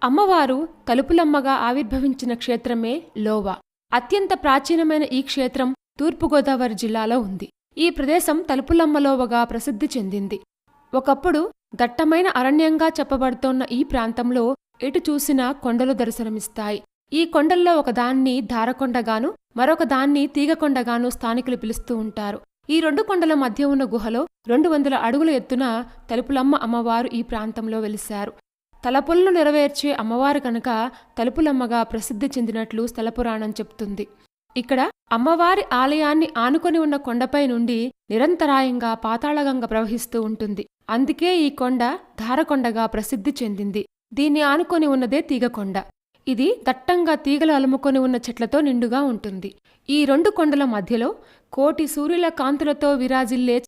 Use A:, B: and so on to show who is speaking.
A: అమ్మవారు తలుపులమ్మగా ఆవిర్భవించిన క్షేత్రమే లోవా. అత్యంత ప్రాచీనమైన ఈ క్షేత్రం తూర్పుగోదావరి జిల్లాలో ఉంది. ఈ ప్రదేశం తలుపులమ్మ లోవగా ప్రసిద్ధి చెందింది. ఒకప్పుడు దట్టమైన అరణ్యంగా చెప్పబడుతోన్న ఈ ప్రాంతంలో ఎటు చూసినా కొండలు దర్శనమిస్తాయి. ఈ కొండల్లో ఒకదాన్ని ధారకొండగాను, మరొక దాన్ని తీగకొండగాను స్థానికులు పిలుస్తూ ఉంటారు. ఈ రెండు కొండల మధ్య ఉన్న గుహలో 200 అడుగుల ఎత్తున తలుపులమ్మ అమ్మవారు ఈ ప్రాంతంలో వెలిశారు. తలపులను నెరవేర్చే అమ్మవారు కనుక తలుపులమ్మగా ప్రసిద్ధి చెందినట్లు స్థలపురాణం చెప్తుంది. ఇక్కడ అమ్మవారి ఆలయాన్ని ఆనుకొని ఉన్న కొండపై నుండి నిరంతరాయంగా పాతాళగంగ ప్రవహిస్తూ ఉంటుంది. అందుకే ఈ కొండ ధారకొండగా ప్రసిద్ధి చెందింది. దీన్ని ఆనుకొని ఉన్నదే తీగకొండ. ఇది దట్టంగా తీగలు అలుముకొని ఉన్న చెట్లతో నిండుగా ఉంటుంది. ఈ రెండు కొండల మధ్యలో కోటి సూర్యుల కాంతులతో విరాజిల్లే